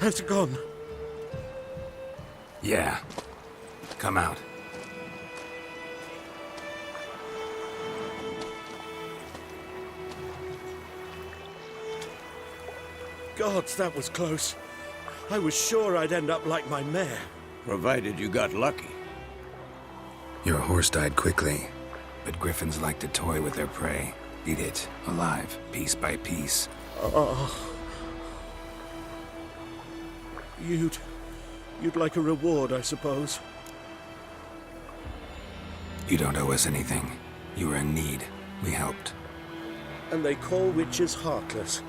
Has it gone? Yeah. Come out. Gods, that was close. I was sure I'd end up like my mare. Provided you got lucky. Your horse died quickly, but griffins like to toy with their prey. Eat it, alive, piece by piece. Oh. You'd like a reward, I suppose. You don't owe us anything. You were in need. We helped. And they call witches heartless.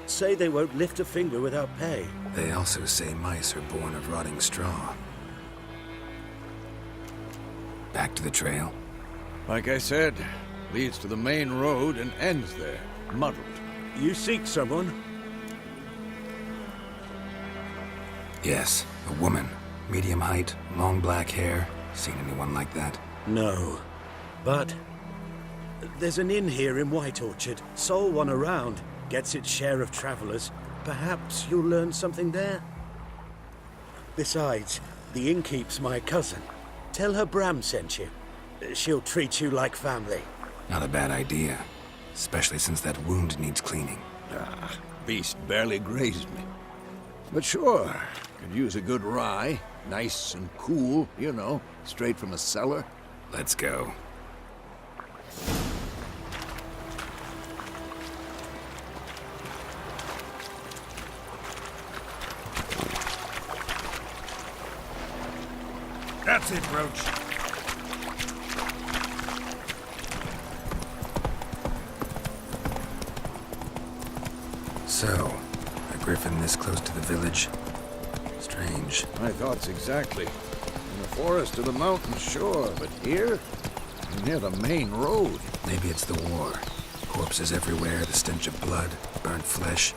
Say they won't lift a finger without pay. They also say mice are born of rotting straw. Back to the trail? Like I said, leads to the main road and ends there, muddled. You seek someone? Yes, a woman. Medium height, long black hair. Seen anyone like that? No. But there's an inn here in White Orchard. Sole one around. Gets its share of travelers. Perhaps you'll learn something there? Besides, the innkeep's my cousin. Tell her Bram sent you. She'll treat you like family. Not a bad idea. Especially since that wound needs cleaning. Ah, beast barely grazed me. But sure, could use a good rye. Nice and cool, you know, straight from a cellar. Let's go. That's it, Roach. So, a griffin this close to the village? Strange. My thoughts exactly. In the forest or the mountains, sure, but here? Near the main road. Maybe it's the war. Corpses everywhere, the stench of blood, burnt flesh.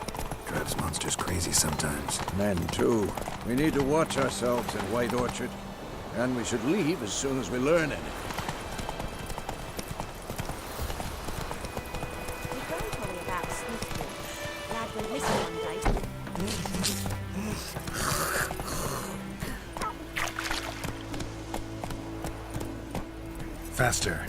Drives monsters crazy sometimes. Men, too. We need to watch ourselves in White Orchard. And we should leave as soon as we learn anything. We don't tell me about Sneaky. Lad went missing one day. Faster.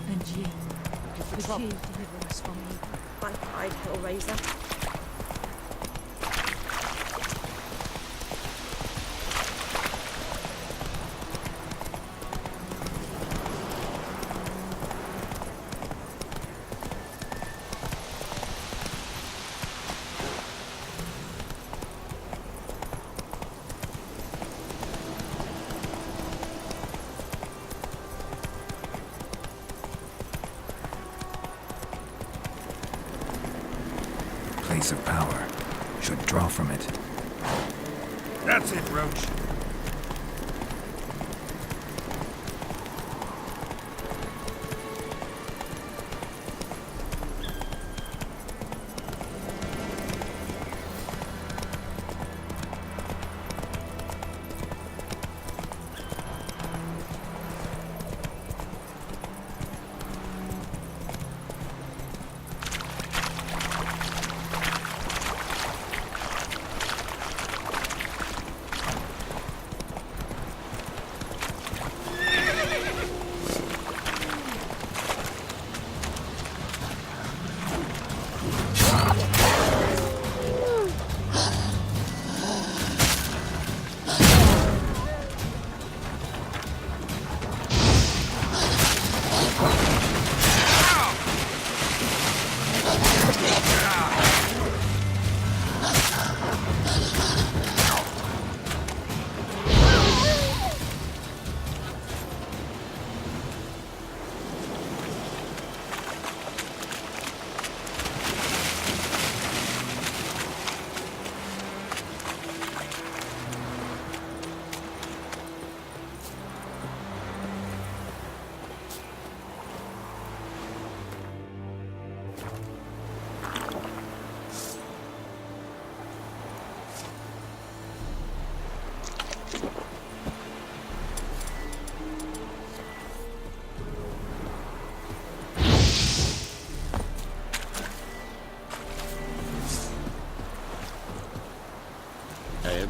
And you, would you deliver us from me? My pride, Hellraiser. Place of power. Should draw from it. That's it, Roach.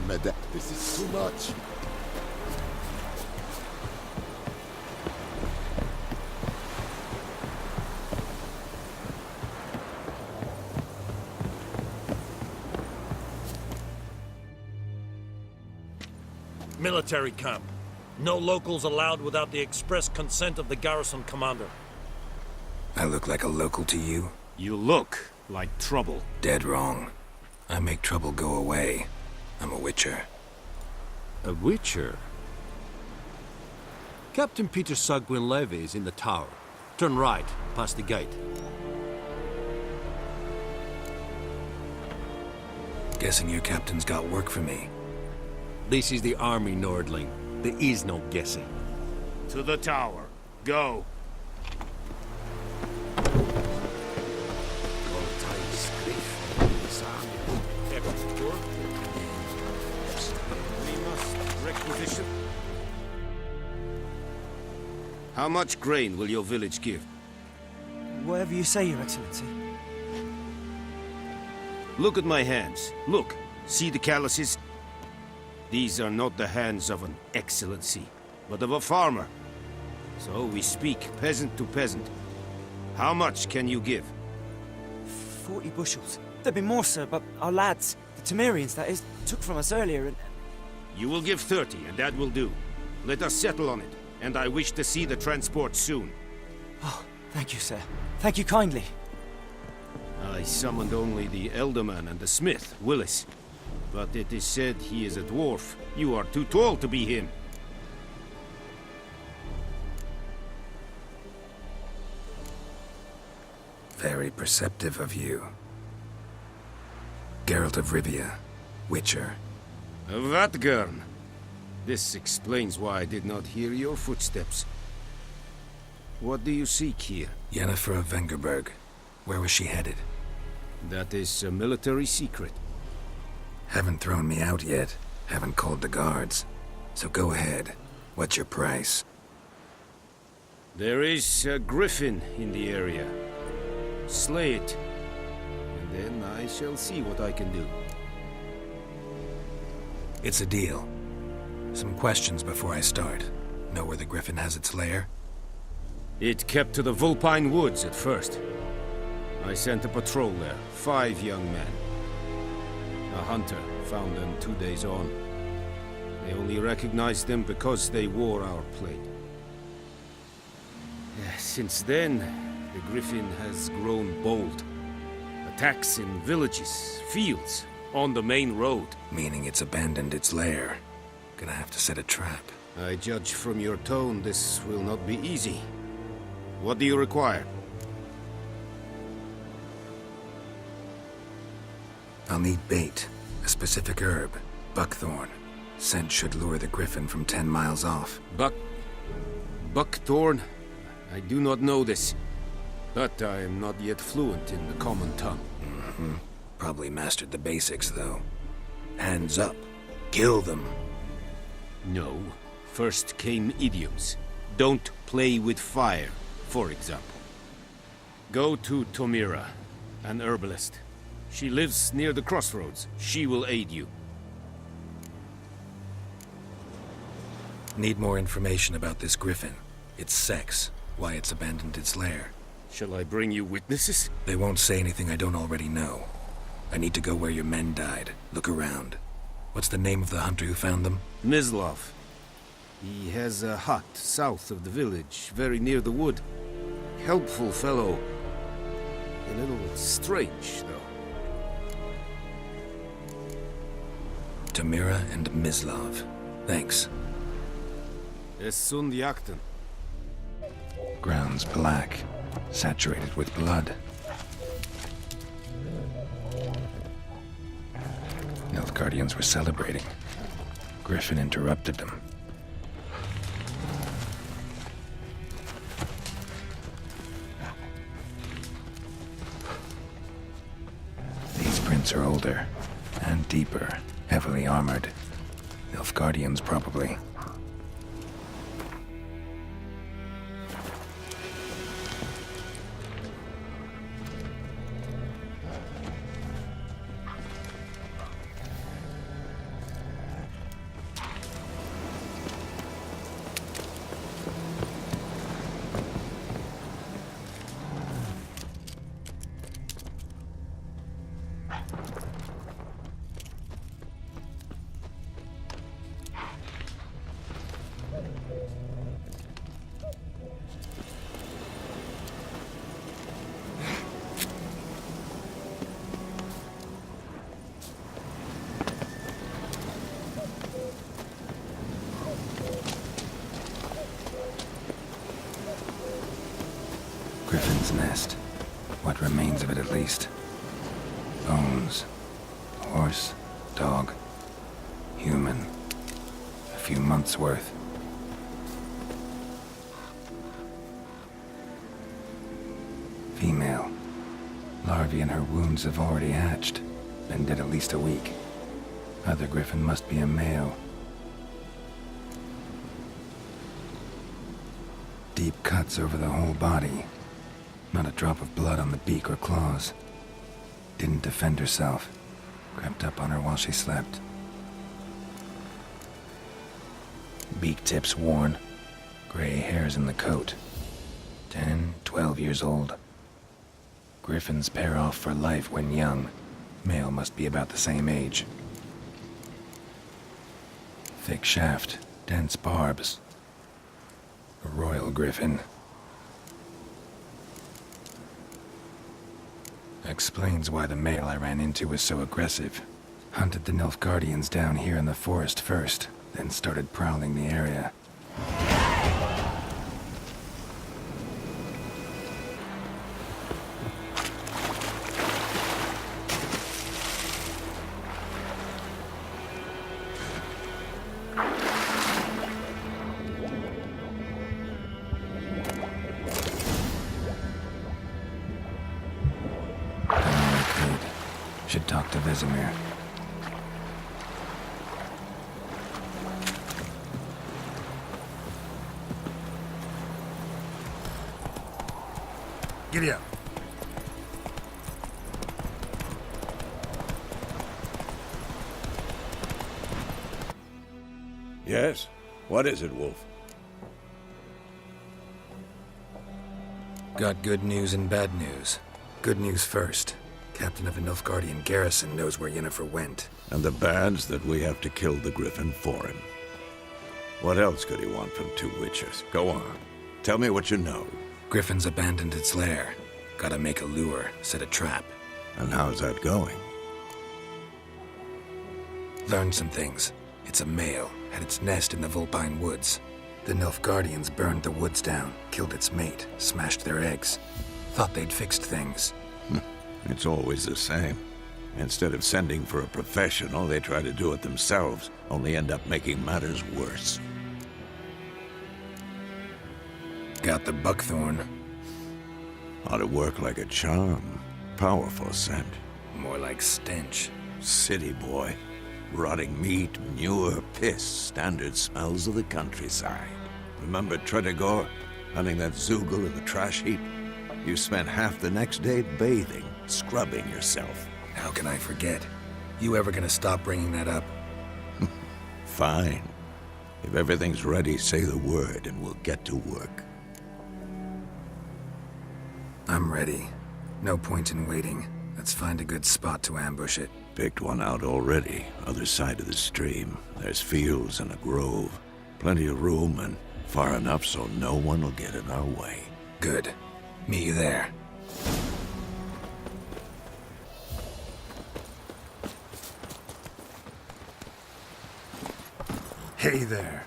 Madame, this is too much. Military camp. No locals allowed without the express consent of the garrison commander. I look like a local to you? You look like trouble. Dead wrong. I make trouble go away. I'm a witcher. A witcher? Captain Peter Sagwin Levy is in the tower. Turn right, past the gate. Guessing your captain's got work for me. This is the army, Nordling. There is no guessing. To the tower. Go. How much grain will your village give? Whatever you say, Your Excellency. Look at my hands. Look. See the calluses? These are not the hands of an excellency, but of a farmer. So we speak peasant to peasant. How much can you give? 40 bushels. There'd be more, sir, but our lads, the Temerians, that is, took from us earlier and... You will give 30, and that will do. Let us settle on it, and I wish to see the transport soon. Oh, thank you, sir. Thank you kindly. I summoned only the Elderman and the smith, Willis. But it is said he is a dwarf. You are too tall to be him. Very perceptive of you. Geralt of Rivia, Witcher. Vatgern. This explains why I did not hear your footsteps. What do you seek here? Yennefer of Vengerberg. Where was she headed? That is a military secret. Haven't thrown me out yet. Haven't called the guards. So go ahead. What's your price? There is a Griffin in the area. Slay it. And then I shall see what I can do. It's a deal. Some questions before I start. Know where the Griffin has its lair? It kept to the Vulpine Woods at first. I sent a patrol there, 5 young men. A hunter found them 2 days on. They only recognized them because they wore our plate. Since then, the Griffin has grown bold. Attacks in villages, fields, on the main road. Meaning it's abandoned its lair. Gonna have to set a trap. I judge from your tone this will not be easy. What do you require? I'll need bait. A specific herb. Buckthorn. Scent should lure the Griffin from 10 miles off. Buckthorn? I do not know this. But I am not yet fluent in the common tongue. Probably mastered the basics, though. Hands up. Kill them. No. First came idioms. Don't play with fire, for example. Go to Tomira, an herbalist. She lives near the crossroads. She will aid you. Need more information about this Griffin. Its sex. Why it's abandoned its lair. Shall I bring you witnesses? They won't say anything I don't already know. I need to go where your men died. Look around. What's the name of the hunter who found them? Mislav. He has a hut south of the village, very near the wood. Helpful fellow. A little strange, though. Tamira and Mislav. Thanks. Esund Yakten. Ground's black. Saturated with blood. Nilfgaardians were celebrating. Griffin interrupted them. These prints are older and deeper, heavily armored. Nilfgaardians, probably. Griffin's nest. What remains of it, at least. Bones. Horse. Dog. Human. A few months' worth. Female. Larvae in her wounds have already hatched. Been dead at least a week. Other Griffin must be a male. Deep cuts over the whole body. Not a drop of blood on the beak or claws. Didn't defend herself. Crept up on her while she slept. Beak tips worn. Gray hairs in the coat. 10, 12 years old. Griffins pair off for life when young. Male must be about the same age. Thick shaft, dense barbs. A royal griffin. Explains why the male I ran into was so aggressive. Hunted the Nilfgaardians down here in the forest first, then started prowling the area. Should talk to Vesemir. Giddy up. Yes? What is it, Wolf? Got good news and bad news. Good news first. Captain of a Nilfgaardian garrison knows where Yennefer went. And the bad's that we have to kill the Griffin for him. What else could he want from two witches? Go on. Tell me what you know. Griffin's abandoned its lair. Gotta make a lure, set a trap. And how's that going? Learned some things. It's a male, had its nest in the Vulpine Woods. The Nilfgaardians burned the woods down, killed its mate, smashed their eggs. Thought they'd fixed things. It's always the same. Instead of sending for a professional, they try to do it themselves, only end up making matters worse. Got the buckthorn. Ought to work like a charm. Powerful scent. More like stench. City boy. Rotting meat, manure, piss, standard smells of the countryside. Remember Tredegor? Hunting that Zoogle in the trash heap? You spent half the next day bathing, scrubbing yourself. How can I forget? You ever gonna stop bringing that up? Fine. If everything's ready, say the word and we'll get to work. I'm ready. No point in waiting. Let's find a good spot to ambush it. Picked one out already, other side of the stream. There's fields and a grove. Plenty of room and far enough so no one will get in our way. Good. Meet you there. Hey there.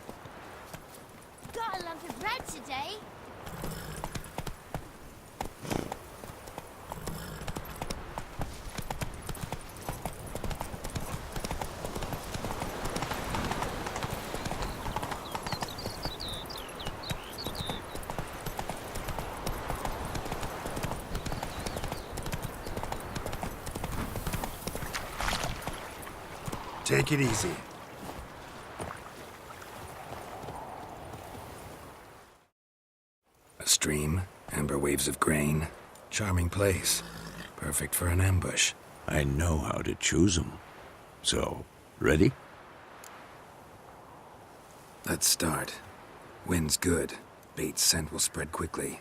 Got a lump of bread today. Take it easy. A stream, amber waves of grain. Charming place. Perfect for an ambush. I know how to choose them. So, ready? Let's start. Wind's good. Bait's scent will spread quickly.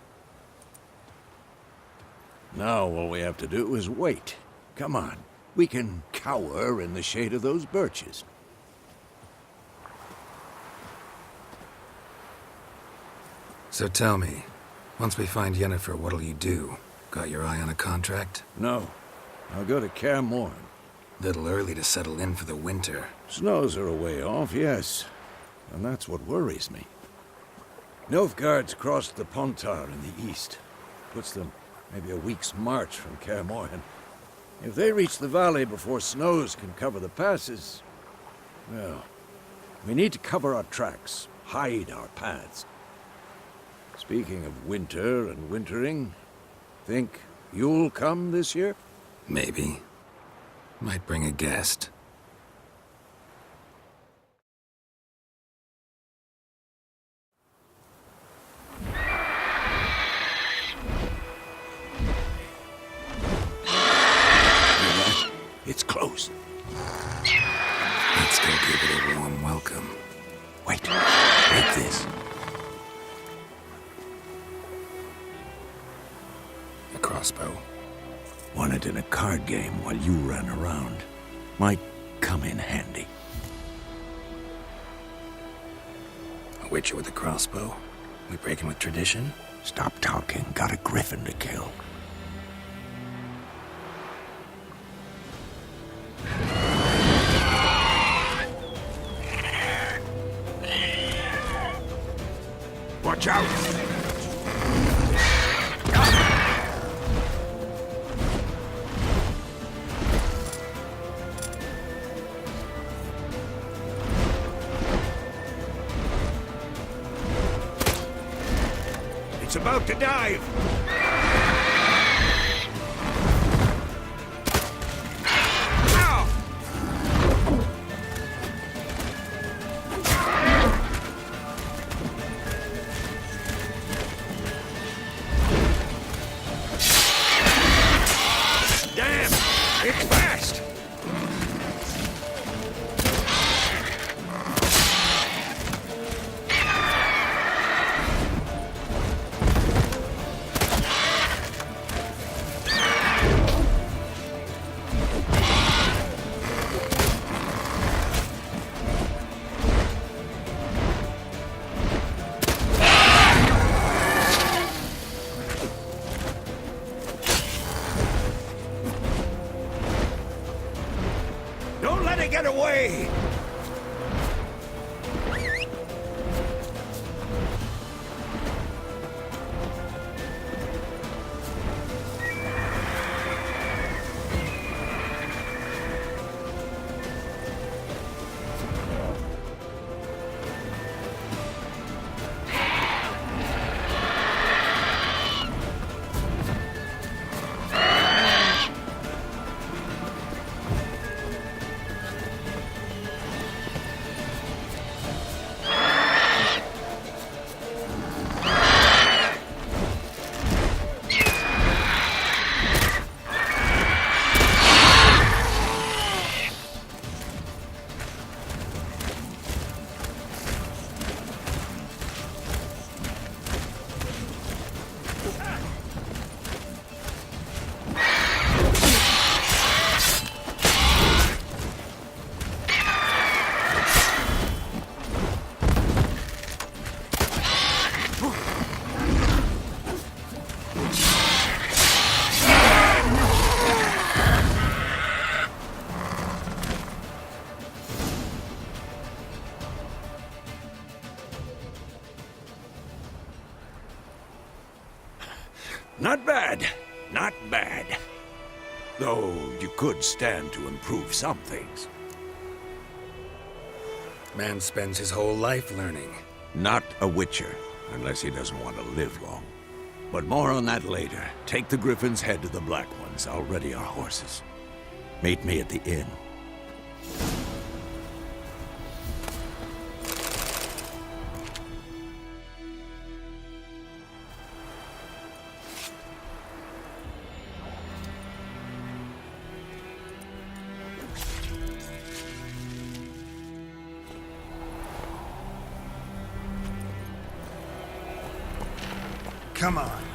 Now all we have to do is wait. Come on. We can cower in the shade of those birches. So tell me, once we find Yennefer, what'll you do? Got your eye on a contract? No. I'll go to Kaer Morhen. Little early to settle in for the winter. Snows are a way off, yes. And that's what worries me. Nilfgaard's crossed the Pontar in the east. Puts them maybe a week's march from Kaer Morhen. If they reach the valley before snows can cover the passes, well, we need to cover our tracks, hide our paths. Speaking of winter and wintering, think you'll come this year? Maybe. Might bring a guest. It's close. Let's go give it a warm welcome. Wait, break this. A crossbow. Won it in a card game while you ran around. Might come in handy. A witcher with a crossbow? We breaking with tradition? Stop talking. Got a Griffin to kill. Watch out! It's about to dive! It's fast! Don't let it get away! Not bad. Not bad. Though you could stand to improve some things. Man spends his whole life learning. Not a witcher, unless he doesn't want to live long. But more on that later. Take the Griffin's head to the Black Ones. I'll ready our horses. Meet me at the inn. Come on.